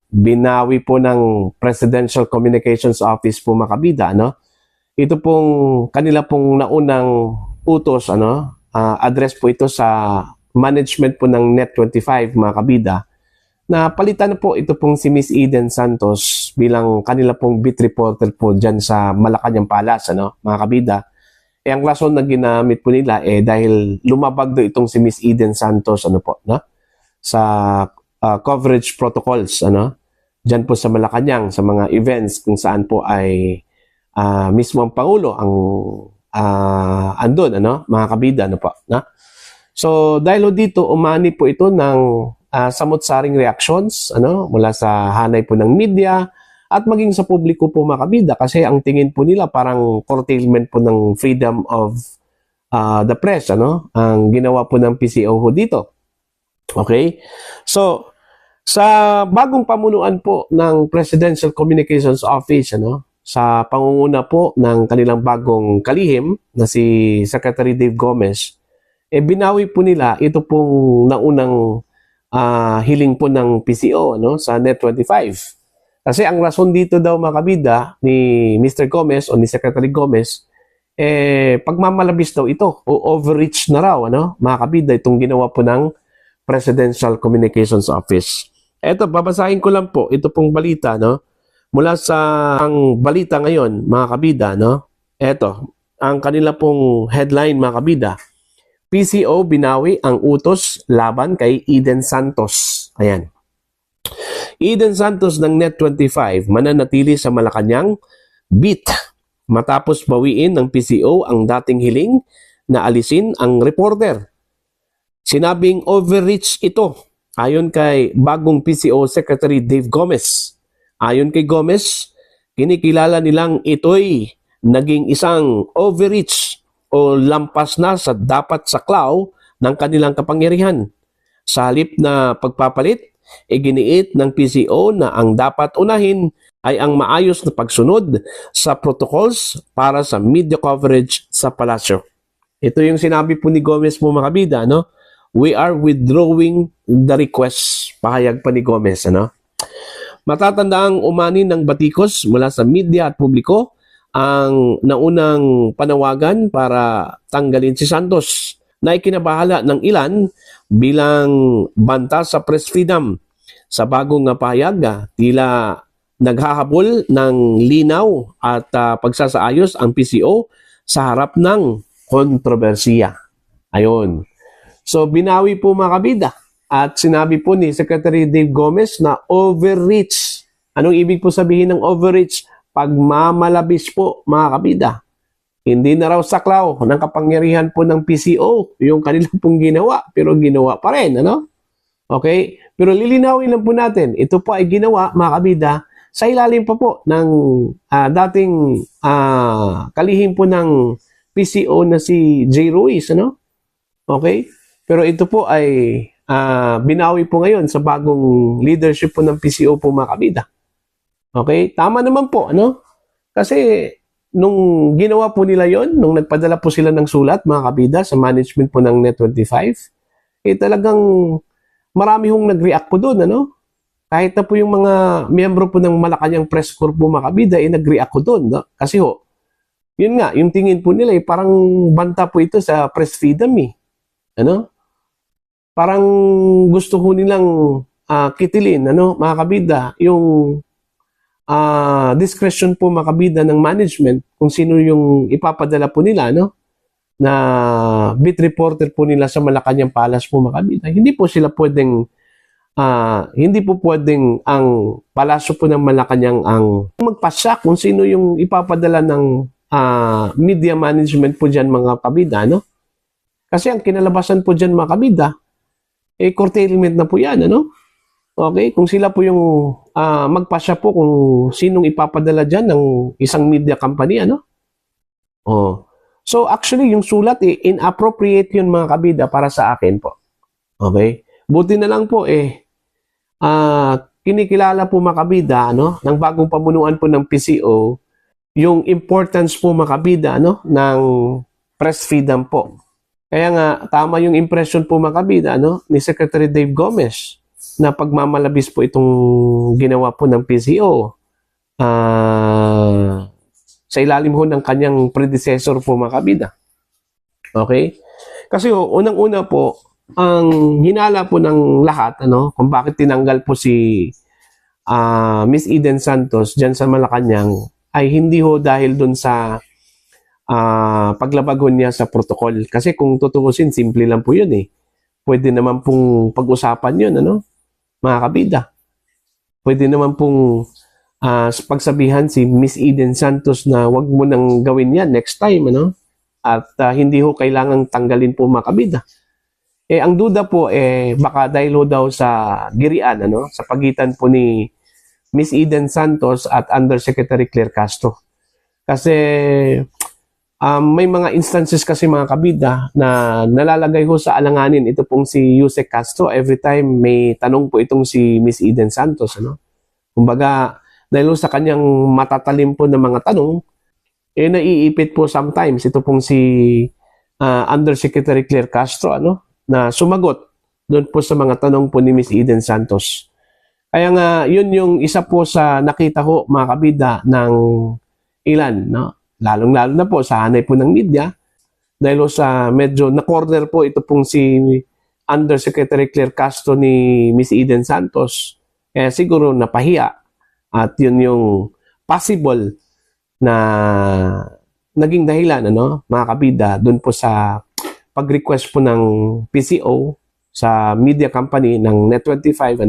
binawi po ng Presidential Communications Office po mga kabida, ano? Ito pong kanila pong naunang utos, ano? Address po ito sa management po ng Net25 mga kabida, na palitan na po ito pong si Miss Eden Santos bilang kanila pong beat reporter po dyan sa Malacanang Palace, ano, mga kabida. Ang rason na ginamit po nila dahil lumabag do itong si Miss Eden Santos, ano po, no? Sa coverage protocols, ano, dyan po sa Malacanang, sa mga events kung saan po ay mismo ang Pangulo ang andun, ano, mga kabida, ano po, no? So, dahil dito, umani po ito ng samot-saring reactions, ano, mula sa hanay po ng media at maging sa publiko po mga kabida, kasi ang tingin po nila parang curtailment po ng freedom of the press, ano, ang ginawa po ng PCO dito. Okay? So, sa bagong pamunuan po ng Presidential Communications Office, ano, sa pangunguna po ng kanilang bagong kalihim na si Secretary Dave Gomez, binawi po nila ito pong naunang hiling po ng PCO, ano, sa Net25. Kasi ang rason dito daw mga kabida ni Mr. Gomez o ni Secretary Gomez, pagmamalabis daw ito o overreach na raw, ano, mga kabida, itong ginawa po ng Presidential Communications Office. Eto, babasahin ko lang po ito pong balita, no? Mula sa ang balita ngayon, mga kabida, no? Eto, ang kanila pong headline, mga kabida. PCO binawi ang utos laban kay Eden Santos. Ayan. Eden Santos ng Net25 mananatili sa Malacanang beat matapos bawiin ng PCO ang dating hiling na alisin ang reporter. Sinabing overreach ito ayon kay bagong PCO Secretary Dave Gomez. Ayon kay Gomez, kinikilala nilang ito'y naging isang overreach o lampas na sa dapat saklaw ng kanilang kapangyarihan. Sa halip na pagpapalit, iginiit ng PCO na ang dapat unahin ay ang maayos na pagsunod sa protocols para sa media coverage sa palasyo. Ito yung sinabi po ni Gomez mo mga kabida, no? We are withdrawing the request, pahayag pa ni Gomez, ano? Matatandaang umani ng batikos mula sa media at publiko ang naunang panawagan para tanggalin si Santos na ikinabahala ng ilan bilang banta sa press freedom. Sa bagong pahayag, tila naghahabol ng linaw at pagsasaayos ang PCO sa harap ng kontrobersiya. Ayun. So binawi po mga kabida at sinabi po ni Secretary Dave Gomez na overreach. Anong ibig po sabihin ng overreach? Pagmamalabis po mga kabida. Hindi na raw saklaw ng kapangyarihan po ng PCO yung kanilang pong ginawa, pero ginawa pa rin, ano? Okay? Pero lilinawin lang po natin, ito po ay ginawa mga kabida sa ilalim pa po ng dating kalihim po ng PCO na si Jay Ruiz, ano? Okay? Pero ito po ay binawi po ngayon sa bagong leadership po ng PCO po mga kabida. Okay? Tama naman po, ano? Kasi nung ginawa po nila yon, nung nagpadala po sila ng sulat, mga kabida, sa management po ng Net25, talagang marami hong nag-react po doon, ano? Kahit na po yung mga miyembro po ng Malacanang Press Corps po, mga kabida, nag-react po doon, no? Kasi yun nga, yung tingin po nila, parang banta po ito sa press freedom, ano? Parang gusto ko nilang kitilin, ano, mga kabida, yung discretion po makabida ng management kung sino yung ipapadala po nila, no, na beat reporter po nila sa Malacanang Palace po makabida. Hindi po sila pwedeng hindi po pwedeng ang palasyo po ng Malacanang ang magpasya kung sino yung ipapadala ng media management po dyan mga kabida, no? Kasi ang kinalabasan po dyan mga kabida, curtailment na po yan, ano? Okay, kung sila po yung magpasya po kung sinong ipapadala dyan ng isang media company, ano? Oh. So actually, yung sulat, inappropriate yun mga kabida para sa akin po. Okay? Buti na lang po, kinikilala po mga kabida, ano, ng bagong pamunuan po ng PCO, yung importance po mga kabida, ano, ng press freedom po. Kaya nga, tama yung impression po mga kabida, ano, ni Secretary Dave Gomez. na pagmamalabis po itong ginawa po ng PCO sa ilalim ho ng kanyang predecessor po mga kabida. Okay? Kasi unang-una po, ang hinala po ng lahat, kung bakit tinanggal po si Miss Eden Santos dyan sa Malacanang, ay hindi ho dahil dun sa paglabag niya sa protocol. Kasi kung tutuusin, simple lang po yun eh. Pwede naman pong pag-usapan yun, mga kabida. Pwede naman pong pagsabihan si Miss Eden Santos na wag mo nang gawin yan next time, at hindi ho kailangang tanggalin po mga kabida. Ang duda po, baka dahil ho daw sa girian, sa pagitan po ni Miss Eden Santos at Undersecretary Claire Castro. Kasi may mga instances kasi mga kabida na nalalagay ho sa alanganin ito pong si Yusek Castro every time may tanong po itong si Miss Eden Santos. Kumbaga, dahil sa kanyang matatalim po ng mga tanong, naiipit po sometimes ito pong si Undersecretary Claire Castro na sumagot doon po sa mga tanong po ni Miss Eden Santos. Kaya nga, yun yung isa po sa nakita ko mga kabida ng ilan, lalong-lalo na po sa hanay po ng media, dahil sa medyo na-corner po ito pong si Undersecretary Claire Castro ni Miss Eden Santos, siguro napahiya. At yun yung possible na naging dahilan, mga kabida, doon po sa pag-request po ng PCO sa media company ng Net25,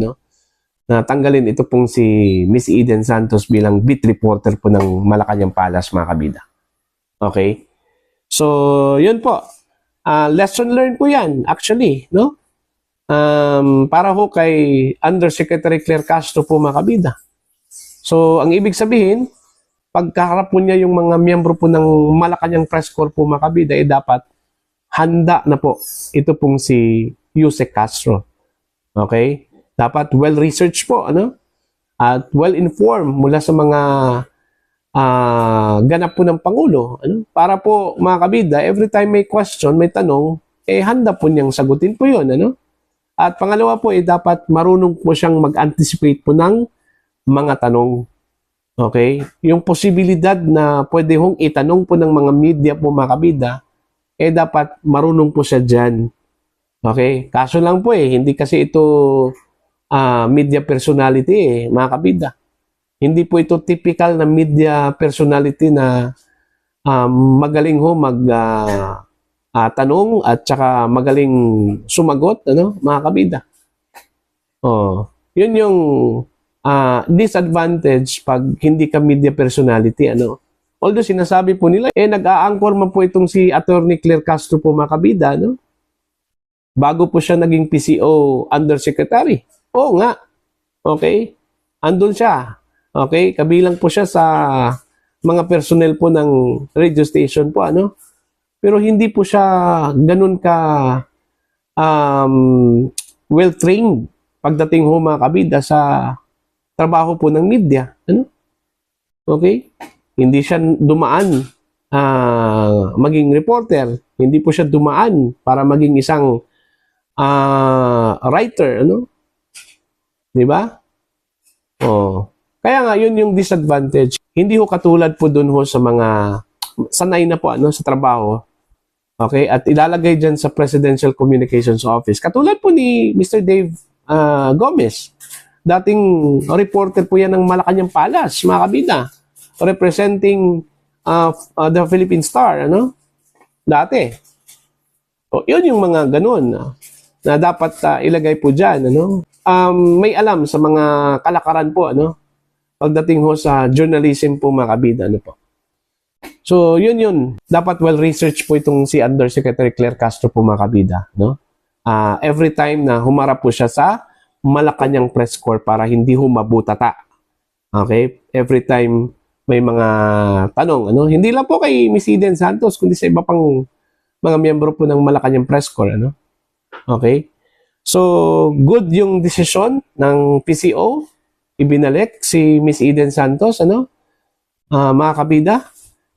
na tanggalin ito pong si Miss Eden Santos bilang beat reporter po ng Malacanang Palace, mga kabida. Okay? So, yun po. Lesson learned po yan, actually, para ho kay Undersecretary Claire Castro po, mga kabida. So, ang ibig sabihin, pagkaharap po niya yung mga miyembro po ng Malacanang Press Corps po, mga kabida, dapat handa na po ito pong si Yusek Castro. Okay? Dapat well-researched po, at well-informed mula sa mga ganap po ng Pangulo. Para po, mga kabida, every time may question, may tanong, handa po niyang sagutin po yun. At pangalawa po, dapat marunong po siyang mag-anticipate po ng mga tanong. Okay? Yung posibilidad na pwede hong itanong po ng mga media po, mga kabida, dapat marunong po siya dyan. Okay? Kaso lang po hindi kasi ito media personality mga kabida. Hindi po ito typical na media personality na magaling ho tanong at saka magaling sumagot, mga kabida. Yun yung disadvantage pag hindi ka media personality, Although sinasabi po nila, nag-a-anchor man po itong si Attorney Claire Castro po, mga kabida, bago po siya naging PCO Undersecretary. Oo nga. Okay? Andun siya. Okay? Kabilang po siya sa mga personnel po ng radio station po, Pero hindi po siya ganun ka well-trained pagdating ho, mga kabida, sa trabaho po ng media. Okay? Hindi siya dumaan maging reporter. Hindi po siya dumaan para maging isang writer, Di ba? Kaya nga, yun yung disadvantage. Hindi ho katulad po dun ho sa mga sanay na po sa trabaho. Okay? At ilalagay dyan sa Presidential Communications Office. Katulad po ni Mr. Dave Gomez. Dating reporter po yan ng Malacanang Palace, mga kabida. Representing the Philippine Star, Dati. Yun yung mga ganun na dapat ilagay po dyan, may alam sa mga kalakaran po, pagdating ho sa journalism po, mga kabida, po. So, yun. Dapat well-researched po itong si Undersecretary Claire Castro po, mga kabida, every time na humarap po siya sa Malacanang Press Corps para hindi ho mabutata. Okay? Every time may mga tanong, Hindi lang po kay Miss Eden Santos, kundi sa iba pang mga miyembro po ng Malacanang Press Corps, Okay? So, good yung desisyon ng PCO. Ibinalik si Miss Eden Santos, mga kabida.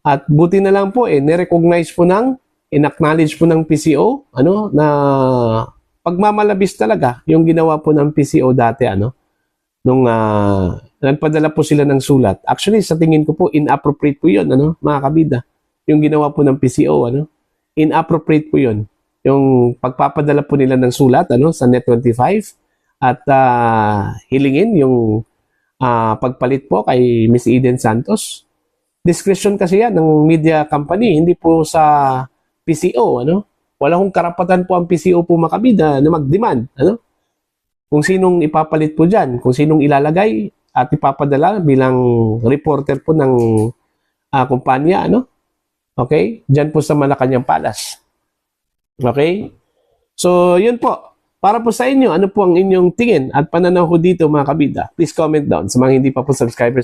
At buti na lang po, nirecognize po in-acknowledge po ng PCO, na pagmamalabis talaga yung ginawa po ng PCO dati, ano, nung nagpadala po sila ng sulat. Actually, sa tingin ko po, inappropriate po yun, ano, mga kabida. Yung ginawa po ng PCO, ano, inappropriate po yun. Yung pagpapadala po nila ng sulat, ano, sa Net25 at hilingin yung pagpalit po kay Miss Eden Santos. Discretion kasi yan ng media company, hindi po sa PCO, ano. Wala hong karapatan po ang PCO po makabida na mag-demand, ano. Kung sinong ipapalit po dyan, kung sinong ilalagay at ipapadala bilang reporter po ng kumpanya, ano? Okay? Dyan po sa Malacanang Palace. Okay? So, yun po. Para po sa inyo, ano po ang inyong tingin at pananaw ko dito mga kabida? Please comment down sa mga hindi pa po subscribers